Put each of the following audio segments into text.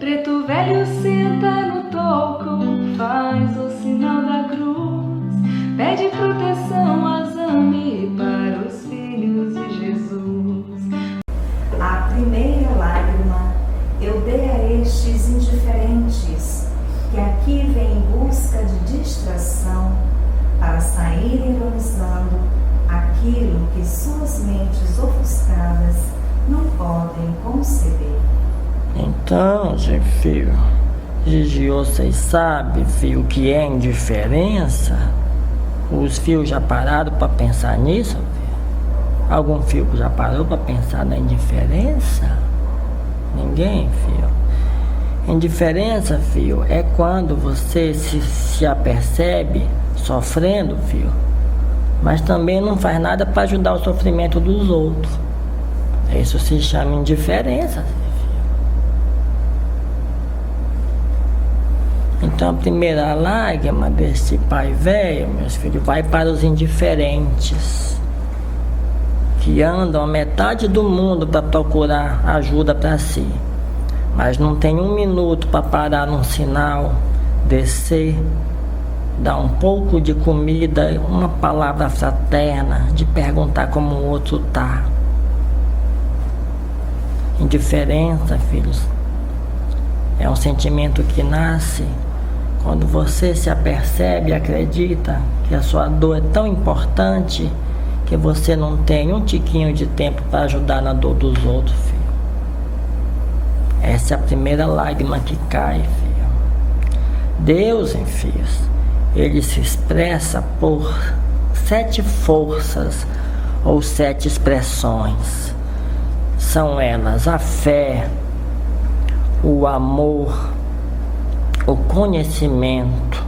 Preto velho senta no toco, faz o sinal da cruz, pede proteção a Zami para os filhos de Jesus. A primeira lágrima eu dei a estes indiferentes, que aqui vêm em busca de distração, para sair ironizando aquilo que suas mentes ofuscadas não podem conceber. Então, gente, filho, Gigi, vocês sabem, filho, o que é indiferença? Os filhos já pararam para pensar nisso, filho? Algum filho já parou para pensar na indiferença? Ninguém, filho. Indiferença, filho, é quando você se apercebe sofrendo, filho, mas também não faz nada para ajudar o sofrimento dos outros. Isso se chama indiferença. Então a primeira lágrima desse pai velho, meus filhos, vai para os indiferentes, que andam a metade do mundo para procurar ajuda para si, mas não tem um minuto para parar num sinal, descer, dar um pouco de comida, uma palavra fraterna, de perguntar como o outro está. Indiferença, filhos, é um sentimento que nasce quando você se apercebe e acredita que a sua dor é tão importante que você não tem um tiquinho de tempo para ajudar na dor dos outros, filho. Essa é a primeira lágrima que cai, filho. Deus, hein, filhos, ele se expressa por 7 forças ou 7 expressões. São elas a fé, o amor, o conhecimento,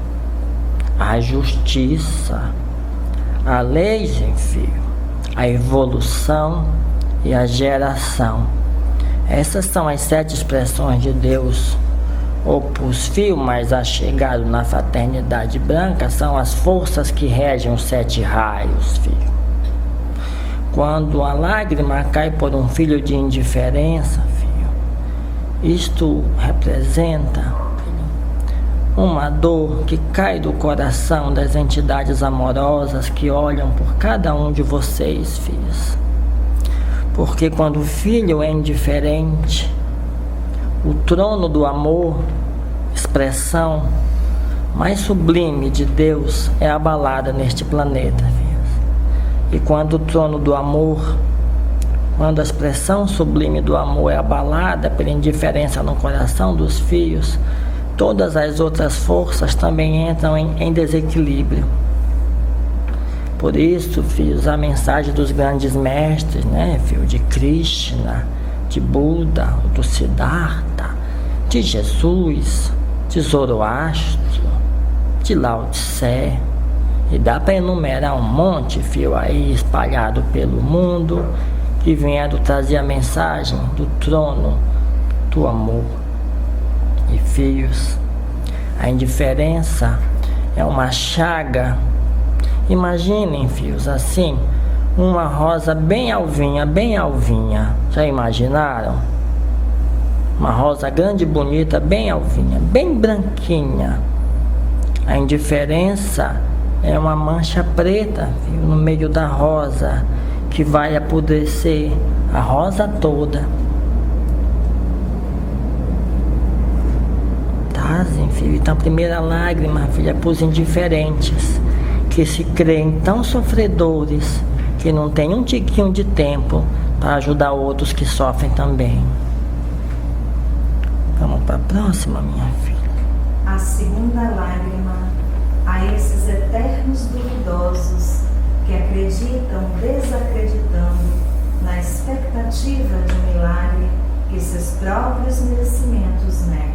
a justiça, a lei, filho, a evolução e a geração. Essas são as 7 expressões de Deus. Os fios mais achegados na fraternidade branca são as forças que regem os 7 raios, filho. Quando a lágrima cai por um filho de indiferença, filho, isto representa uma dor que cai do coração das entidades amorosas que olham por cada um de vocês, filhos. Porque quando o filho é indiferente, o trono do amor, expressão mais sublime de Deus, é abalada neste planeta, filhos. E quando o trono do amor, quando a expressão sublime do amor é abalada pela indiferença no coração dos filhos, todas as outras forças também entram em desequilíbrio. Por isso, filhos, a mensagem dos grandes mestres, né, filho, de Krishna, de Buda, do Siddhartha, de Jesus, de Zoroastro, de Lao Tse, e dá para enumerar um monte, filho, aí espalhado pelo mundo, que vieram trazer a mensagem do trono do amor. E filhos, a indiferença é uma chaga. Imaginem, filhos, assim, uma rosa bem alvinha, bem alvinha. Já imaginaram? Uma rosa grande e bonita, bem alvinha, bem branquinha. A indiferença é uma mancha preta, filho, no meio da rosa, que vai apodrecer a rosa toda. Filho, então a primeira lágrima, filho, é para os indiferentes, que se creem tão sofredores que não tem um tiquinho de tempo para ajudar outros que sofrem também. Vamos para a próxima, minha filha. A segunda lágrima a esses eternos duvidosos que acreditam desacreditando na expectativa de um milagre que seus próprios merecimentos negam.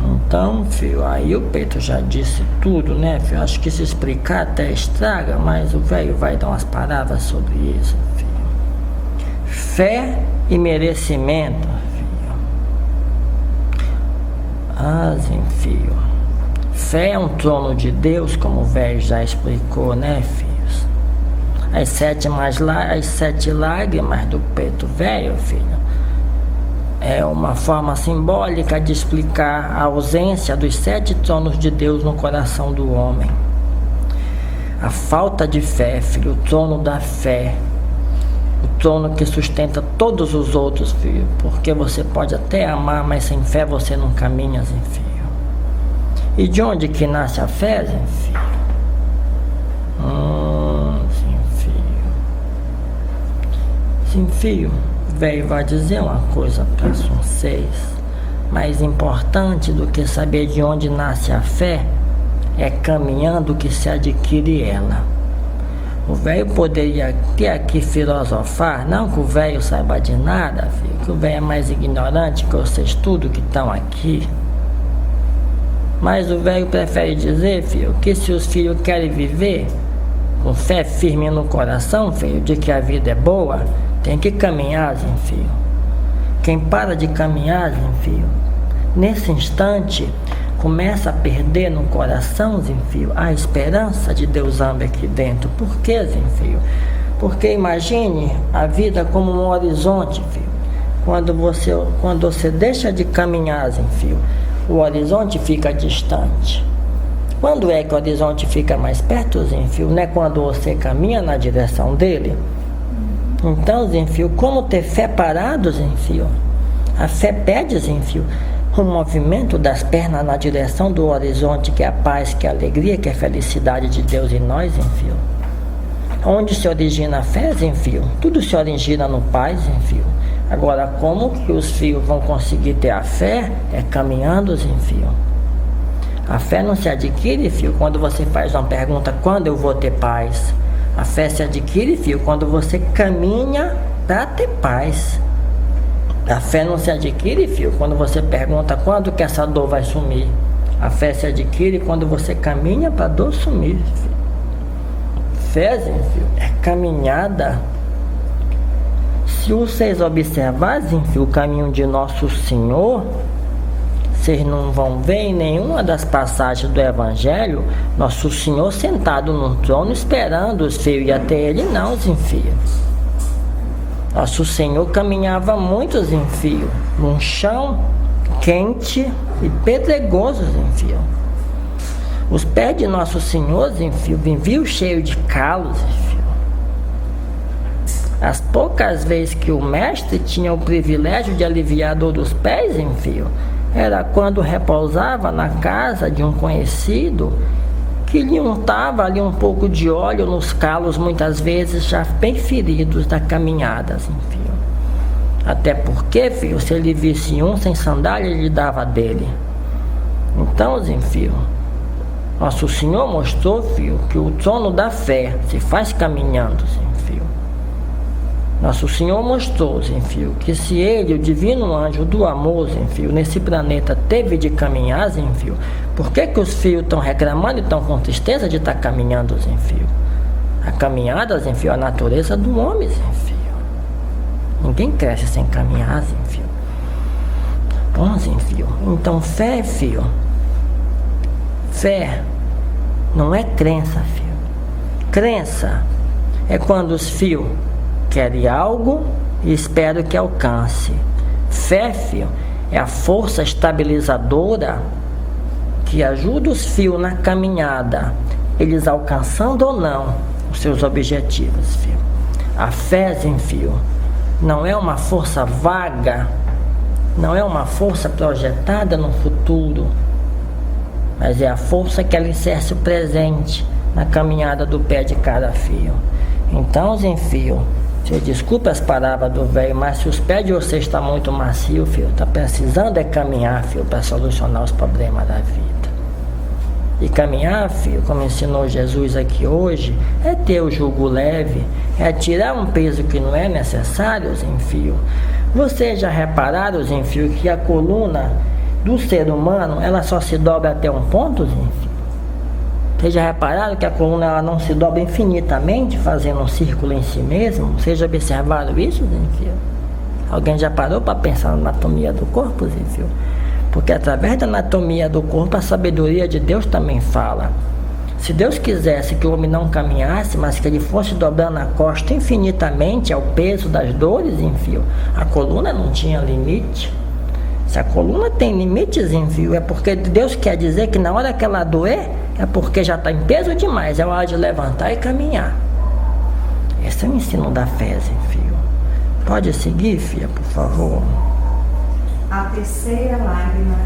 Então, filho, aí o Pedro já disse tudo, né, filho? Acho que se explicar até estraga, mas o velho vai dar umas palavras sobre isso, filho. Fé e merecimento, filho. Sim, filho. Fé é um trono de Deus, como o velho já explicou, né, filhos? As 7 lágrimas do peito velho, filho, é uma forma simbólica de explicar a ausência dos 7 tronos de Deus no coração do homem. A falta de fé, filho, o trono da fé, o trono que sustenta todos os outros, filho, porque você pode até amar, mas sem fé você não caminha, Zé filho. E de onde que nasce a fé, Zé filho? Sim, filho, velho, vai dizer uma coisa para vocês. Mais importante do que saber de onde nasce a fé é caminhando que se adquire ela. O velho poderia aqui filosofar, não que o velho saiba de nada, filho, que o velho é mais ignorante que vocês tudo que estão aqui. Mas o velho prefere dizer, filho, que se os filhos querem viver com fé firme no coração, filho, de que a vida é boa, tem que caminhar, filho. Quem para de caminhar, filho, nesse instante começa a perder no coração, filho, a esperança de Deus ame aqui dentro. Por quê, filho? Porque imagine a vida como um horizonte, filho. Quando você deixa de caminhar, filho, o horizonte fica distante. Quando é que o horizonte fica mais perto, filho? Não é quando você caminha na direção dele? Então, filho, como ter fé parado, filho? A fé pede, filho, o movimento das pernas na direção do horizonte, que é a paz, que é a alegria, que é a felicidade de Deus em nós, filho. Onde se origina a fé, filho? Tudo se origina no Pai, filho. Agora, como que os filhos vão conseguir ter a fé? É caminhando, filho. A fé não se adquire, filho, quando você faz uma pergunta, quando eu vou ter paz? A fé se adquire, filho, quando você caminha para ter paz. A fé não se adquire, filho, quando você pergunta quando que essa dor vai sumir. A fé se adquire quando você caminha para a dor sumir, filho. Fé, filho, é caminhada. Se vocês observarem, filho, o caminho de Nosso Senhor, vocês não vão ver em nenhuma das passagens do Evangelho Nosso Senhor sentado num trono esperando os filhos ir até Ele, não, filho. Nosso Senhor caminhava muito, filho, num chão quente e pedregoso, filho. Os pés de Nosso Senhor, filho, viviam cheios de calos, filho. As poucas vezes que o mestre tinha o privilégio de aliviar a dor dos pés, filho, era quando repousava na casa de um conhecido que lhe untava ali um pouco de óleo nos calos, muitas vezes já bem feridos da caminhada, filho. Até porque, filho, se ele visse um sem sandália, ele dava dele. Então, filho, Nosso Senhor mostrou, filho, que o trono da fé se faz caminhando, filho. Nosso Senhor mostrou, filho, que se Ele, o divino anjo do amor, filho, nesse planeta teve de caminhar, filho, por que os filhos estão reclamando e estão com tristeza de estar caminhando, filho? A caminhada, filho, é a natureza do homem, filho. Ninguém cresce sem caminhar, filho. Bom, filho, então fé, filho. Fé não é crença, filho. Crença é quando os filhos querem algo e esperam que alcance. Fé, filho, é a força estabilizadora que ajuda os filhos na caminhada, eles alcançando ou não os seus objetivos, filho. A fé, filho, não é uma força vaga, não é uma força projetada no futuro, mas é a força que alicerce o presente na caminhada do pé de cada filho. Então, filho, você desculpa as palavras do velho, mas se os pés de você estão muito macio, filho, está precisando é caminhar, filho, para solucionar os problemas da vida. E caminhar, filho, como ensinou Jesus aqui hoje, é ter o jugo leve, é tirar um peso que não é necessário, filho. Vocês já repararam, filho, que a coluna do ser humano, ela só se dobra até um ponto, filho? Vocês já repararam que a coluna ela não se dobra infinitamente, fazendo um círculo em si mesmo? Vocês já observaram isso, filho? Alguém já parou para pensar na anatomia do corpo, filho? Porque através da anatomia do corpo a sabedoria de Deus também fala. Se Deus quisesse que o homem não caminhasse, mas que ele fosse dobrando a costa infinitamente ao peso das dores, enfim, a coluna não tinha limite. Se a coluna tem limites, enfim, é porque Deus quer dizer que na hora que ela doer, é porque já está em peso demais, é hora de levantar e caminhar. Esse é o ensino da fé, enfim. Pode seguir, filha, por favor. A terceira lágrima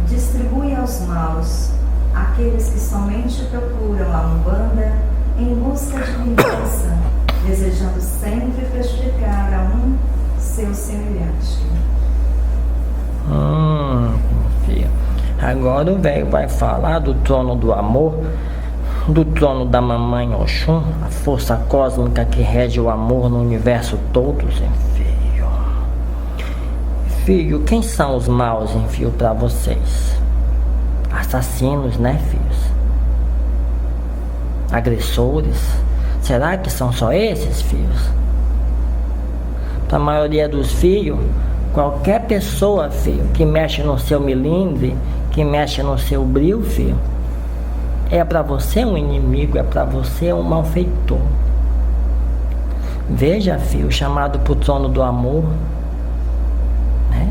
distribui aos maus, aqueles que somente procuram a Umbanda em busca de vingança, desejando sempre prejudicar a um seu semelhante. Filha. Agora o velho vai falar do trono do amor, do trono da mamãe Oxum, a força cósmica que rege o amor no universo todo, filho. Filho, quem são os maus, filho, para vocês? Assassinos, né, filhos? Agressores? Será que são só esses, filhos? Para a maioria dos filhos, qualquer pessoa, filho, que mexe no seu milindre, que mexe no seu brilho, filho, é para você um inimigo, é para você um malfeitor. Veja, filho, chamado para o trono do amor, né?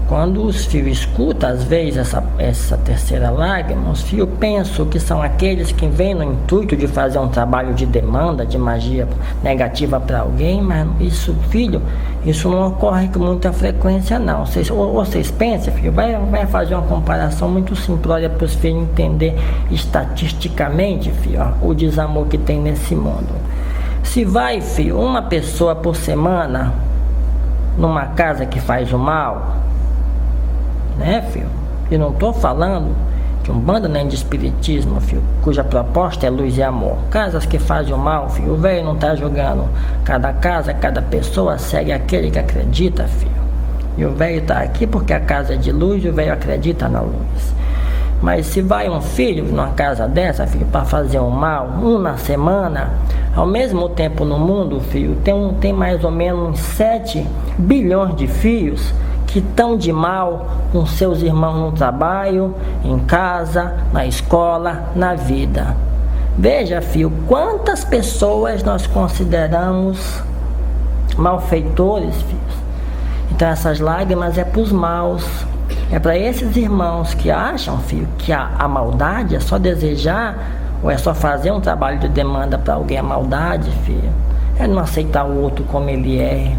Quando os filhos escutam, às vezes, essa terceira lágrima, os filhos pensam que são aqueles que vêm no intuito de fazer um trabalho de demanda, de magia negativa para alguém, mas isso, filho, isso não ocorre com muita frequência, não. Vocês pensam, filho, vai fazer uma comparação muito simplória para os filhos entender estatisticamente, filho, ó, o desamor que tem nesse mundo. Se vai, filho, uma pessoa por semana numa casa que faz o mal, né, filho? E não estou falando de Umbanda nem de espiritismo, filho, cuja proposta é luz e amor. Casas que fazem o mal, filho, o velho não está julgando. Cada casa, cada pessoa segue aquele que acredita, filho. E o velho está aqui porque a casa é de luz e o velho acredita na luz. Mas se vai um filho numa casa dessa, filho, para fazer um mal, na semana, ao mesmo tempo no mundo, filho, tem mais ou menos 7 bilhões de filhos que estão de mal com seus irmãos no trabalho, em casa, na escola, na vida. Veja, filho, quantas pessoas nós consideramos malfeitores, filhos. Então essas lágrimas é para os maus, é para esses irmãos que acham, filho, que a maldade é só desejar ou é só fazer um trabalho de demanda para alguém. A maldade, filho, é não aceitar o outro como ele é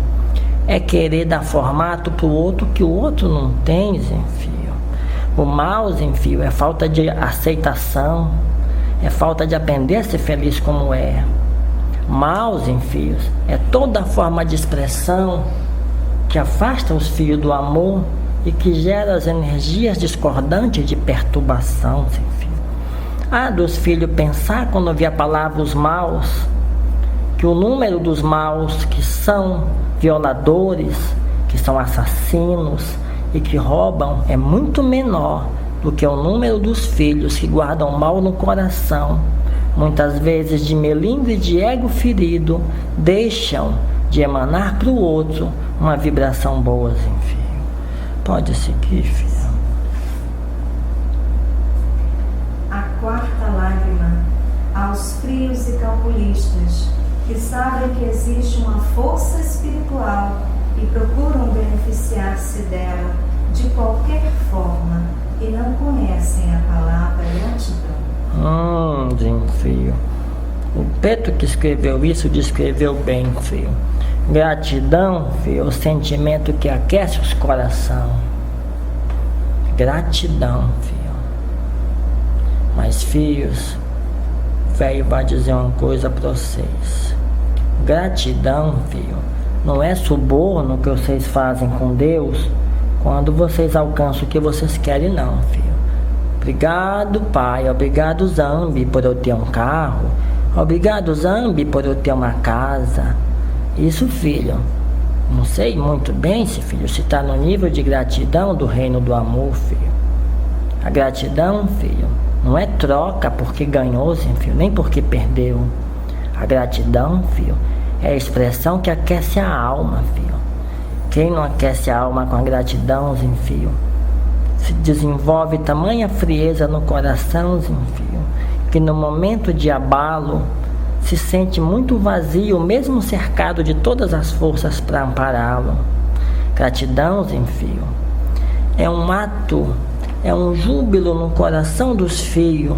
querer dar formato para o outro que o outro não tem, filho. O mal, filho, é falta de aceitação, é falta de aprender a ser feliz como é. Mal, filhos, é toda forma de expressão que afasta os filhos do amor e que gera as energias discordantes de perturbação, filho. Dos filhos pensar quando ouvir a palavra os maus, que o número dos maus que são violadores, que são assassinos e que roubam é muito menor do que o número dos filhos que guardam mal no coração, muitas vezes de melindre e de ego ferido, deixam de emanar para o outro uma vibração boa, filho. Pode seguir, filho. A quarta lágrima aos frios e calculistas que sabem que existe uma força espiritual e procuram beneficiar-se dela de qualquer forma e não conhecem a palavra gratidão. Filho. O Pedro que escreveu isso descreveu bem, filho. Gratidão, filho, é o sentimento que aquece os corações. Gratidão, filho. Mas, filhos, o velho vai dizer uma coisa para vocês. Gratidão, filho, não é suborno que vocês fazem com Deus quando vocês alcançam o que vocês querem, não, filho. Obrigado, pai, obrigado, Zambi, por eu ter um carro. Obrigado, Zambi, por eu ter uma casa. Isso, filho, não sei muito bem se, filho, se está no nível de gratidão do reino do amor, filho. A gratidão, filho, não é troca porque ganhou, filho, nem porque perdeu. A gratidão, filho, é a expressão que aquece a alma, filho. Quem não aquece a alma com a gratidão, filho, se desenvolve tamanha frieza no coraçãozinho, filho, que no momento de abalo se sente muito vazio, mesmo cercado de todas as forças para ampará-lo. Gratidãozinho, filho, é um ato, é um júbilo no coração dos filhos,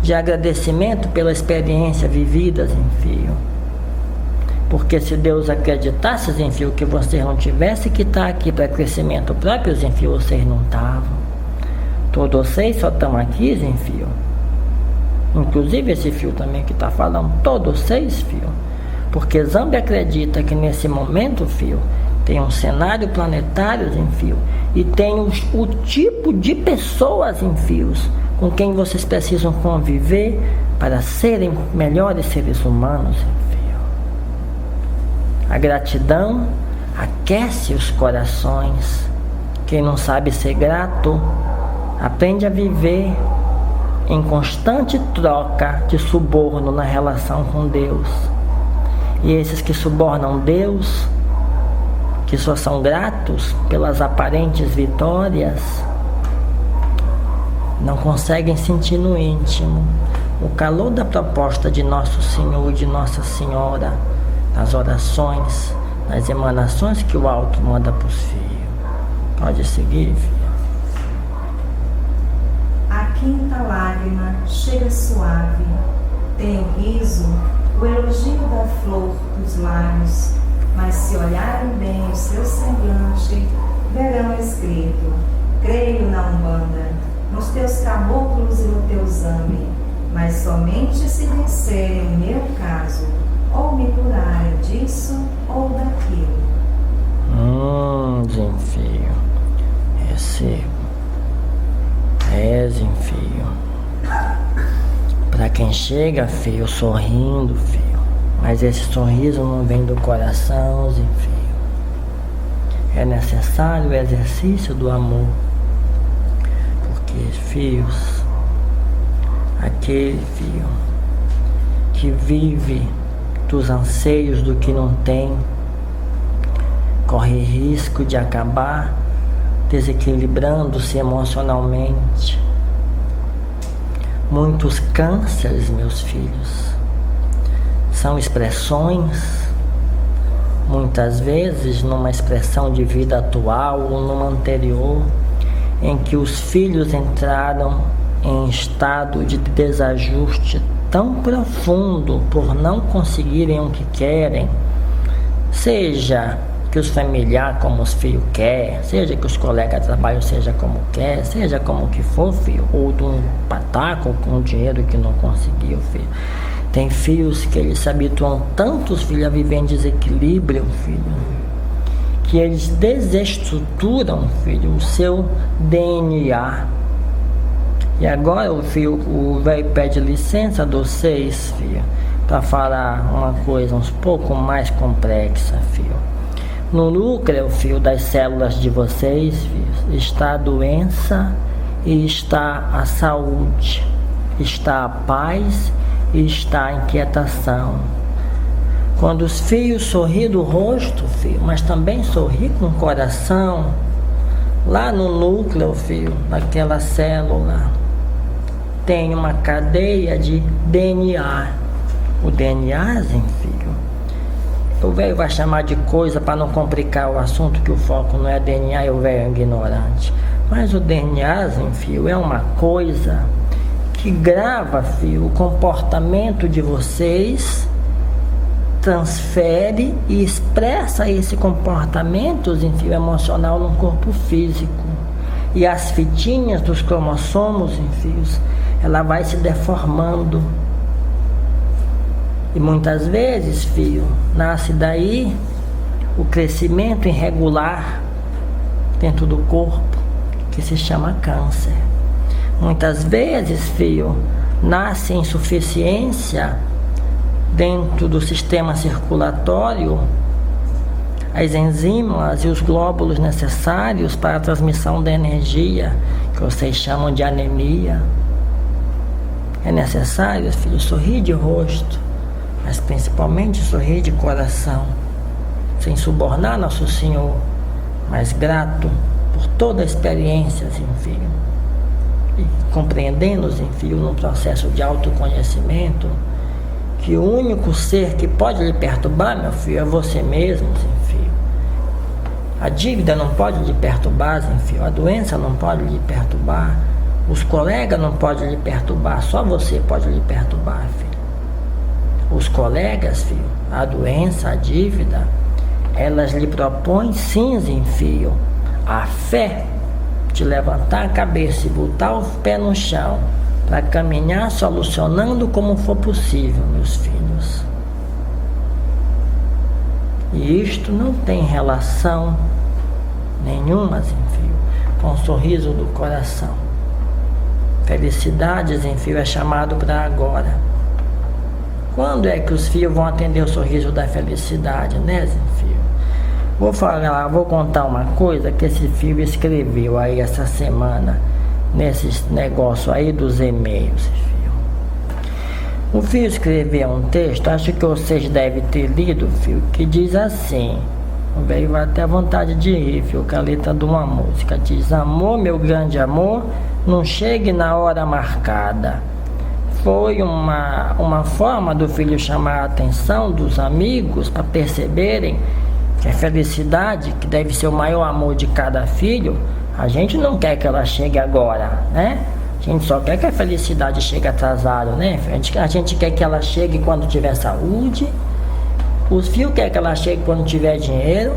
de agradecimento pela experiência vivida, filho. Porque se Deus acreditasse, filho, que vocês não tivessem que estar aqui para crescimento próprio, filho, vocês não estavam. Todos vocês só estão aqui, filho. Inclusive esse filho também que está falando, todos vocês, filho. Porque Zambi acredita que nesse momento, filho, tem um cenário planetário, filho, e tem o tipo de pessoas, fios, com quem vocês precisam conviver para serem melhores seres humanos, filho. A gratidão aquece os corações. Quem não sabe ser grato, aprende a viver em constante troca de suborno na relação com Deus. E esses que subornam Deus, que só são gratos pelas aparentes vitórias, não conseguem sentir no íntimo o calor da proposta de Nosso Senhor e de Nossa Senhora, nas orações, nas emanações que o alto manda para os filhos. Pode seguir, filho. A quinta lágrima chega suave, tem o riso, o elogio da flor dos lábios, mas se olharem bem o seu semblante, verão escrito: creio na Umbanda, nos teus caboclos e no teu Zambi, mas somente se vencerem o meu caso, ou me curarem disso ou daquilo. Filho, recebo. Filho. Para quem chega, filho, sorrindo, filho, mas esse sorriso não vem do coração, filho. É necessário o exercício do amor, porque, filhos, aquele filho que vive dos anseios do que não tem, corre risco de acabar desequilibrando-se emocionalmente. Muitos cânceres, meus filhos, são expressões, muitas vezes numa expressão de vida atual ou numa anterior, em que os filhos entraram em estado de desajuste tão profundo por não conseguirem o que querem, seja que os familiares como os filhos querem, seja que os colegas de trabalho seja como quer, seja como que for, filho, ou de um pataco com dinheiro que não conseguiu, filho. Tem filhos que eles se habituam tanto, os filhos, a viver em desequilíbrio, filho, que eles desestruturam, filho, o seu DNA. E agora o velho pede licença de vocês, filho, para falar uma coisa um pouco mais complexa, filho. No núcleo, filho, das células de vocês, filho, está a doença e está a saúde, está a paz e está a inquietação. Quando os filhos sorriem do rosto, filho, mas também sorriem com o coração, lá no núcleo, filho, daquela célula, tem uma cadeia de DNA. O DNA, filho, o velho vai chamar de coisa para não complicar o assunto, que o foco não é DNA e o velho é ignorante. Mas o DNA, filho, é uma coisa que grava, filho, o comportamento de vocês, transfere e expressa esse comportamento, filho, emocional no corpo físico. E as fitinhas dos cromossomos, filhos, ela vai se deformando. E muitas vezes, filho, nasce daí o crescimento irregular dentro do corpo, que se chama câncer. Muitas vezes, filho, nasce insuficiência dentro do sistema circulatório, as enzimas e os glóbulos necessários para a transmissão da energia, que vocês chamam de anemia. É necessário, filho, sorrir de rosto, mas principalmente sorrir de coração, sem subornar Nosso Senhor, mas grato por toda a experiência, filho, e compreendendo, filho, num processo de autoconhecimento, que o único ser que pode lhe perturbar, meu filho, é você mesmo, filho. A dívida não pode lhe perturbar, filho. A doença não pode lhe perturbar. Os colegas não podem lhe perturbar. Só você pode lhe perturbar, filho. Os colegas, filho, a doença, a dívida, elas lhe propõem sim, filho, a fé de levantar a cabeça e botar o pé no chão para caminhar solucionando como for possível, meus filhos. E isto não tem relação nenhuma, filho, com o sorriso do coração. Felicidade, filho, é chamado para agora. Quando é que os filhos vão atender o sorriso da felicidade, né, filho? Vou contar uma coisa que esse filho escreveu aí essa semana, nesses negócios aí dos e-mails, filho. O filho escreveu um texto, acho que vocês devem ter lido, filho, que diz assim, veio até a vontade de rir, filho, com a letra de uma música, diz: amor, meu grande amor, não chegue na hora marcada. Foi uma forma do filho chamar a atenção dos amigos para perceberem que a felicidade, que deve ser o maior amor de cada filho, a gente não quer que ela chegue agora, né? A gente só quer que a felicidade chegue atrasada, né? A gente quer que ela chegue quando tiver saúde, os filhos querem que ela chegue quando tiver dinheiro,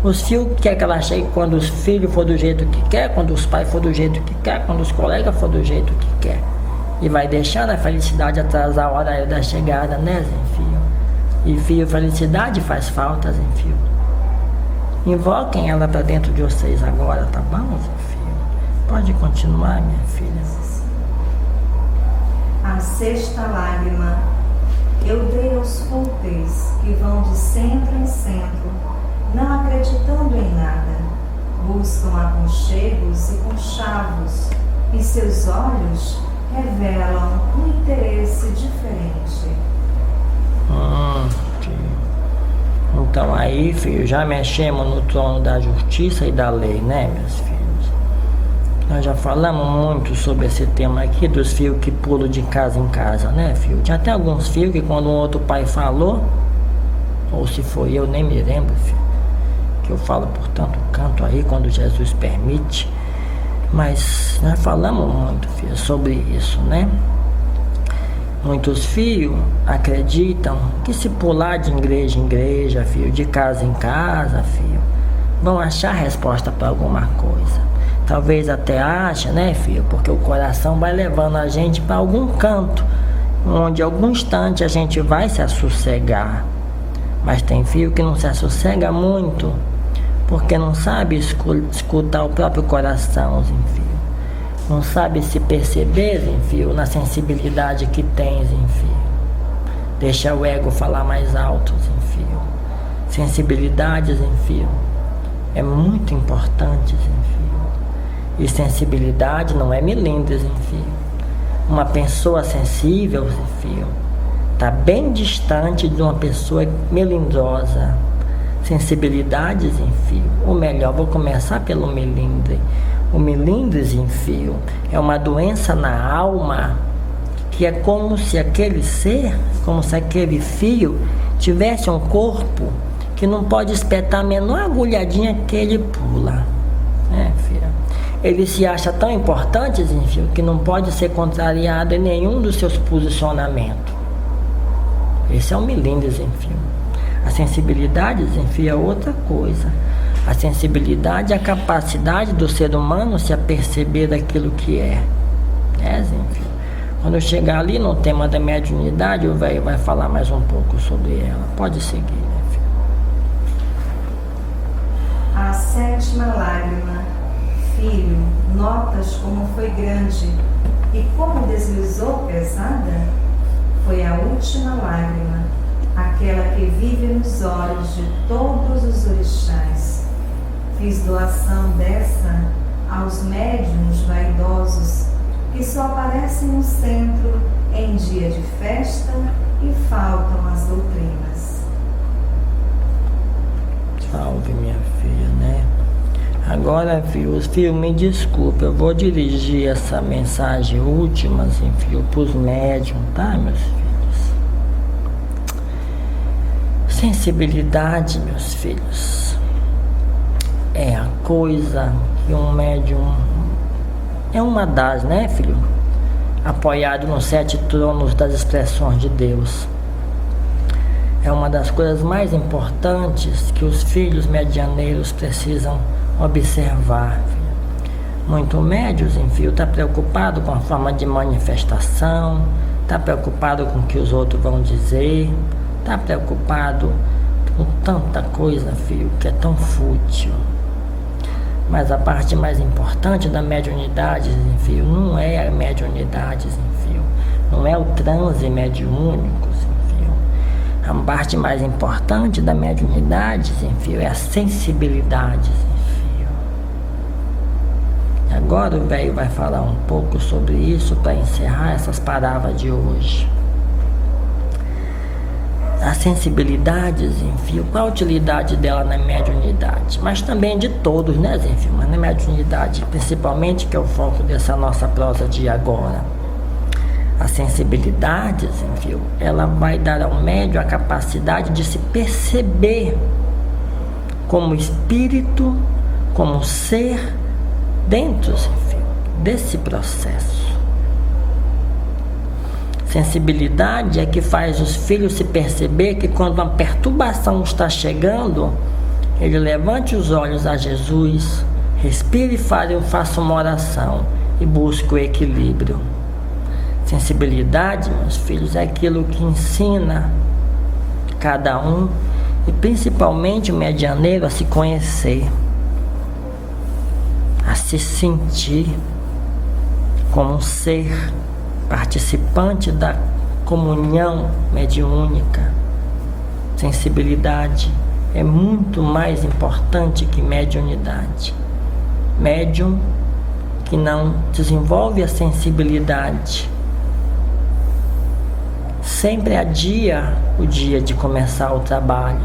os filhos querem que ela chegue quando os filhos for do jeito que quer, quando os pais for do jeito que quer, quando os colegas for do jeito que quer. E vai deixando a felicidade atrasar a hora da chegada, né, filho? E filho, felicidade faz falta, filho. Invoquem ela para dentro de vocês agora, tá bom, filho? Pode continuar, minha filha. A sexta lágrima eu dei aos fúteis que vão de centro em centro, não acreditando em nada. Buscam aconchegos e conchavos, e seus olhos revelam um interesse diferente. Filho. Então aí, filho, já mexemos no trono da justiça e da lei, né, meus filhos? Nós já falamos muito sobre esse tema aqui dos filhos que pulam de casa em casa, né, filho? Tinha até alguns filhos que quando um outro pai falou, ou se foi eu, nem me lembro, filho, que eu falo por tanto canto aí, quando Jesus permite. Mas nós falamos muito, filho, sobre isso, né? Muitos filhos acreditam que se pular de igreja em igreja, filho, de casa em casa, filho, vão achar resposta para alguma coisa. Talvez até acha, né, filho, porque o coração vai levando a gente para algum canto, onde algum instante a gente vai se assossegar. Mas tem filho que não se assossega muito, porque não sabe escutar o próprio coração, filho. Não sabe se perceber, filho, na sensibilidade que tem, filho. Deixa o ego falar mais alto, filho. Sensibilidade, filho, é muito importante, filho. E sensibilidade não é melindre, filho. Uma pessoa sensível, filho, está bem distante de uma pessoa melindrosa. Sensibilidade, filho, ou melhor, vou começar pelo melindre. O melindre, filho, é uma doença na alma, que é como se aquele ser, como se aquele fio tivesse um corpo que não pode espetar a menor agulhadinha que ele pula, né, filho? Ele se acha tão importante, filho, que não pode ser contrariado em nenhum dos seus posicionamentos. Esse é o melindre, filho. A sensibilidade, filho, é outra coisa. A sensibilidade é a capacidade do ser humano se aperceber daquilo que é. Filho? Quando eu chegar ali no tema da mediunidade, o velho vai falar mais um pouco sobre ela. Pode seguir, né, filho? A sétima lágrima. Filho, notas como foi grande e como deslizou pesada? Foi a última lágrima, aquela que vive nos olhos de todos os orixás. Fiz doação dessa aos médiuns vaidosos que só aparecem no centro em dia de festa e faltam as doutrinas. Salve, minha filha, né? Agora, filhos, me desculpe, eu vou dirigir essa mensagem última, assim, filho, para os médiums, tá, meus filhos? Sensibilidade, meus filhos, é a coisa que um médium é uma das, né, filho? Apoiado nos 7 tronos das expressões de Deus. É uma das coisas mais importantes que os filhos medianeiros precisam observar. Muito médios, enfim, está preocupado com a forma de manifestação, está preocupado com o que os outros vão dizer, está preocupado com tanta coisa, filho, que é tão fútil. Mas a parte mais importante da mediunidade, enfim, não é a mediunidade, enfim, não é o transe mediúnico, enfim. A parte mais importante da mediunidade, enfim, é a sensibilidade, enfim. Agora o velho vai falar um pouco sobre isso para encerrar essas palavras de hoje. A sensibilidade, enfim, qual a utilidade dela na mediunidade? Mas também de todos, né, enfim, mas na mediunidade, principalmente, que é o foco dessa nossa prosa de agora. A sensibilidade, enfim, ela vai dar ao médium a capacidade de se perceber como espírito, como ser, dentro, enfim, desse processo. Sensibilidade é que faz os filhos se perceber que quando uma perturbação está chegando, ele levante os olhos a Jesus, respire e faça uma oração e busque o equilíbrio. Sensibilidade, meus filhos, é aquilo que ensina cada um, e principalmente o medianeiro, a se conhecer, a se sentir como um ser participante da comunhão mediúnica. Sensibilidade é muito mais importante que mediunidade. Médium que não desenvolve a sensibilidade sempre adia o dia de começar o trabalho.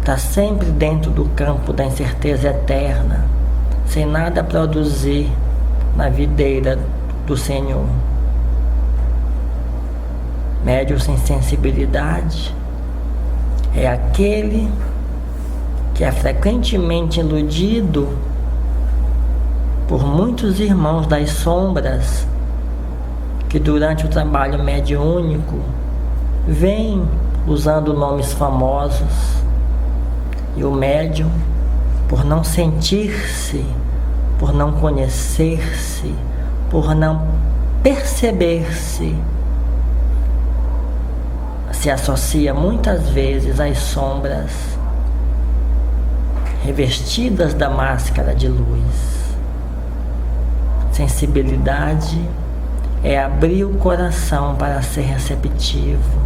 Está sempre dentro do campo da incerteza eterna, sem nada a produzir na videira do Senhor. Médium sem sensibilidade é aquele que é frequentemente iludido por muitos irmãos das sombras que durante o trabalho mediúnico vêm usando nomes famosos, e o médium, por não sentir-se, por não conhecer-se, por não perceber-se, se associa muitas vezes às sombras revestidas da máscara de luz. Sensibilidade é abrir o coração para ser receptivo.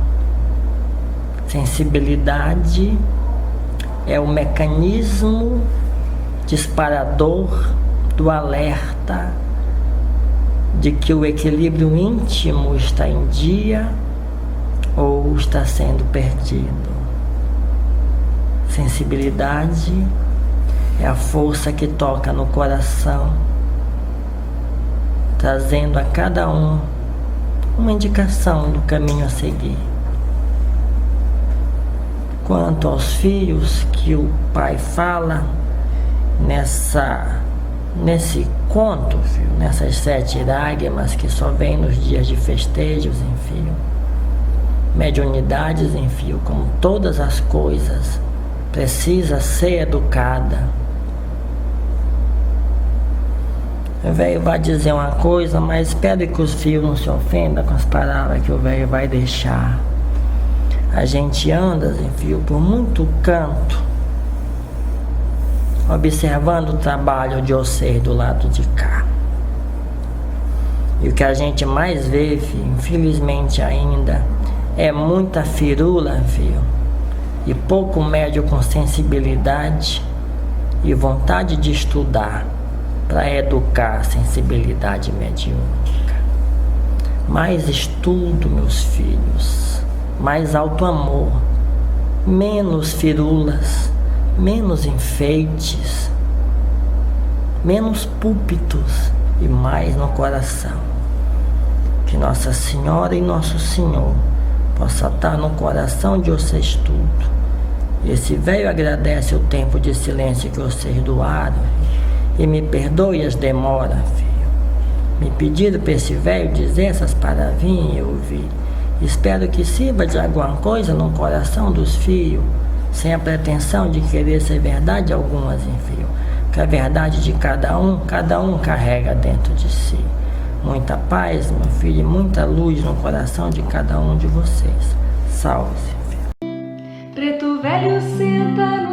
Sensibilidade é o mecanismo disparador do alerta de que o equilíbrio íntimo está em dia ou está sendo perdido. Sensibilidade é a força que toca no coração, trazendo a cada um uma indicação do caminho a seguir. Quanto aos filhos que o pai fala nesse conto, filho, nessas 7 lágrimas que só vêm nos dias de festejos, enfim, mediunidades, enfim, como todas as coisas, precisa ser educada. O velho vai dizer uma coisa, mas espero que os filhos não se ofendam com as palavras que o velho vai deixar. A gente anda, enfim, por muito canto, observando o trabalho de vocês do lado de cá. E o que a gente mais vê, filho, infelizmente ainda, é muita firula, filho, e pouco médium com sensibilidade e vontade de estudar para educar a sensibilidade mediúnica. Mais estudo, meus filhos, mais alto amor, menos firulas, menos enfeites, menos púlpitos e mais no coração. Que Nossa Senhora e Nosso Senhor possa estar no coração de vocês tudo. Esse velho agradece o tempo de silêncio que vocês doaram e me perdoe as demoras, filho. Me pediram para esse velho dizer essas palavrinhas e eu ouvi. Espero que sirva de alguma coisa no coração dos filhos, sem a pretensão de querer ser verdade algumas, filho. Que a verdade de cada um carrega dentro de si. Muita paz, meu filho, e muita luz no coração de cada um de vocês. Salve-se, filho. Preto velho senta